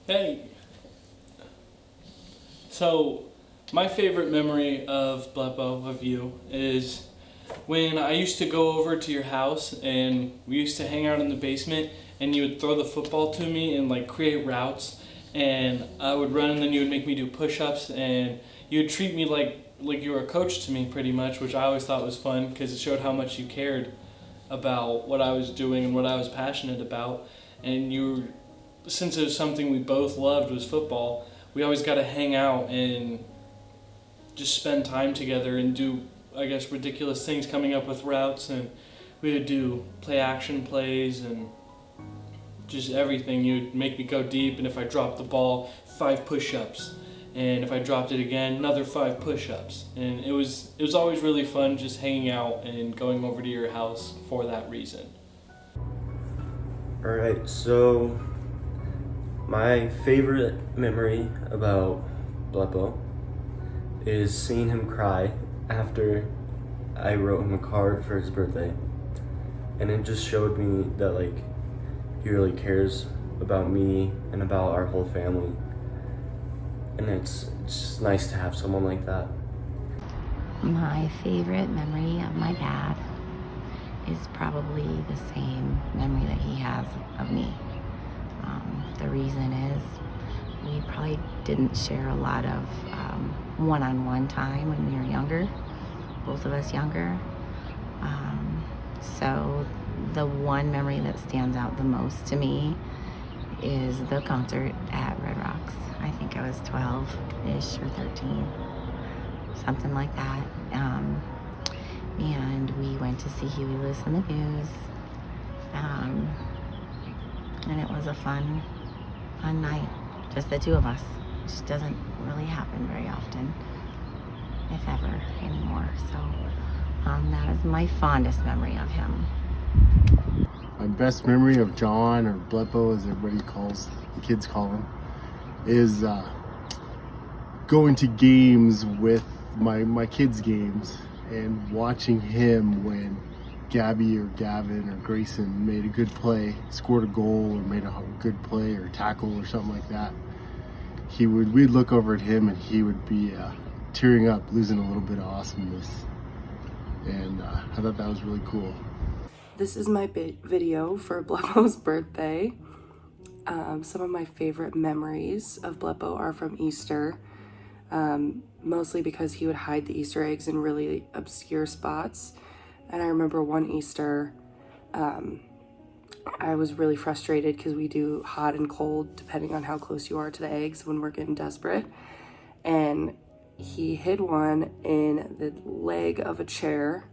Hey, so my favorite memory of Bleppo, of you, is when I used to go over to your house and we used to hang out in the basement and you would throw the football to me and like create routes and I would run and then you would make me do push-ups and you would treat me like you were a coach to me pretty much, which I always thought was fun because it showed how much you cared about what I was doing and what I was passionate about. And you, since it was something we both loved was football, we always got to hang out and just spend time together and do, I guess, ridiculous things, coming up with routes, and we would do play action plays and just everything. You'd make me go deep, and if I dropped the ball, 5 push-ups, and if I dropped it again, another 5 push-ups. And it was always really fun just hanging out and going over to your house for that reason. Alright, so my favorite memory about Bleppo is seeing him cry after I wrote him a card for his birthday. And it just showed me that like he really cares about me and about our whole family. And it's just nice to have someone like that. My favorite memory of my dad is probably the same memory that he has of me. The reason is we probably didn't share a lot of one-on-one time when we were younger, both of us younger. So the one memory that stands out the most to me is the concert at Red Rocks. I think I was 12-ish or 13, something like that. And we went to see Huey Lewis and the News. And it was a fun night, just the two of us. It just doesn't really happen very often, if ever, anymore. So that is my fondest memory of him. My best memory of John, or Bleppo as everybody calls, the kids call him, is going to games with my kids' games and watching him when Gabby or Gavin or Grayson made a good play, scored a goal or made a good play or tackle or something like that. We'd look over at him and he would be tearing up, losing a little bit of awesomeness. And I thought that was really cool. This is my video for Bleppo's birthday. Some of my favorite memories of Bleppo are from Easter, mostly because he would hide the Easter eggs in really obscure spots. And I remember one Easter, I was really frustrated because we do hot and cold depending on how close you are to the eggs when we're getting desperate. And he hid one in the leg of a chair,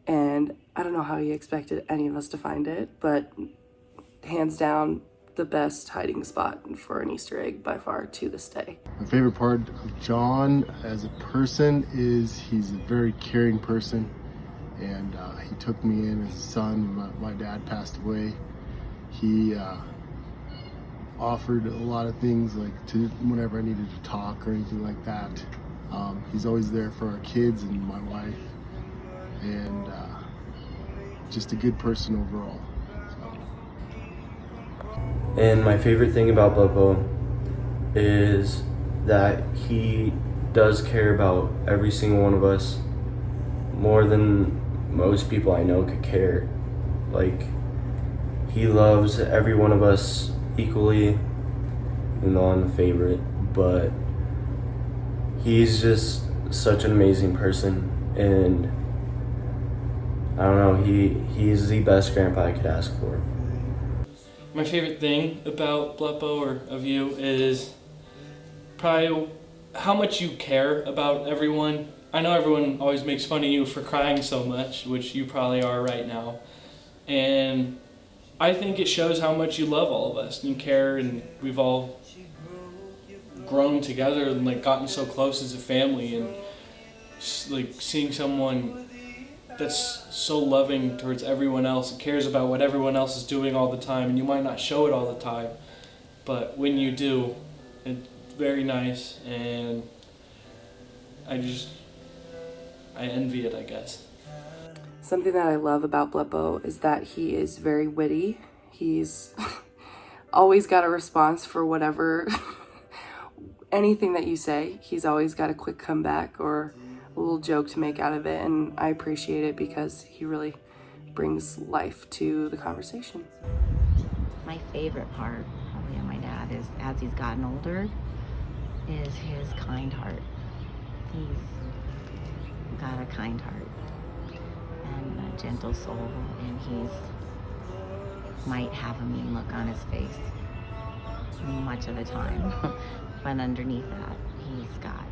and I don't know how he expected any of us to find it, but hands down, the best hiding spot for an Easter egg by far to this day. My favorite part of John as a person is he's a very caring person, and he took me in as a son when my dad passed away. He offered a lot of things, like to whenever I needed to talk or anything like that. He's always there for our kids and my wife, and just a good person overall. And my favorite thing about Bleppo is that he does care about every single one of us more than most people I know could care. Like, he loves every one of us equally, even though I'm the favorite, but he's just such an amazing person, and I don't know, he's the best grandpa I could ask for. My favorite thing about Bleppo, or of you, is probably how much you care about everyone. I know everyone always makes fun of you for crying so much, which you probably are right now. And I think it shows how much you love all of us and you care, and we've all grown together and like gotten so close as a family, and like seeing someone that's so loving towards everyone else and cares about what everyone else is doing all the time, and you might not show it all the time, but when you do, it's very nice, and I envy it, I guess. Something that I love about Bleppo is that he is very witty. He's always got a response for whatever, anything that you say. He's always got a quick comeback or a little joke to make out of it, and I appreciate it because he really brings life to the conversation. My favorite part probably of my dad is, as he's gotten older, is his kind heart. He's got a kind heart and a gentle soul, and he's might have a mean look on his face much of the time, but underneath that, he's got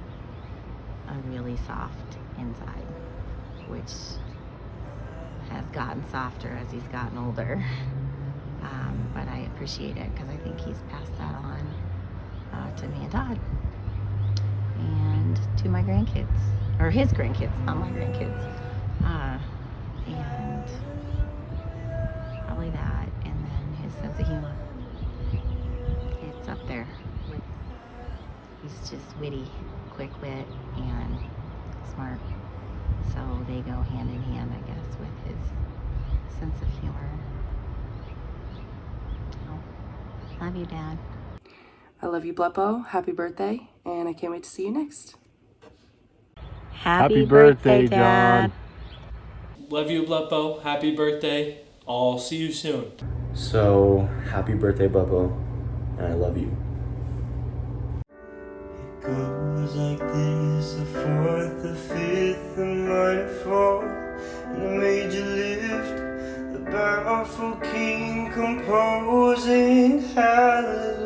a really soft inside, which has gotten softer as he's gotten older. But I appreciate it because I think he's passed that on to me and Todd and to my grandkids, or his grandkids, not my grandkids. And probably that, and then his sense of humor. It's up there with, he's just witty, quick wit, and smart. So they go hand in hand, I guess, with his sense of humor. So, love you, Dad. I love you, Bleppo. Happy birthday, and I can't wait to see you next. Happy birthday, John. Love you, Bleppo. Happy birthday. I'll see you soon. So, happy birthday, Bleppo, and I love you. It goes like this: the fourth, the fifth, the minor fourth, and the major lift. The powerful king composing hallelujah.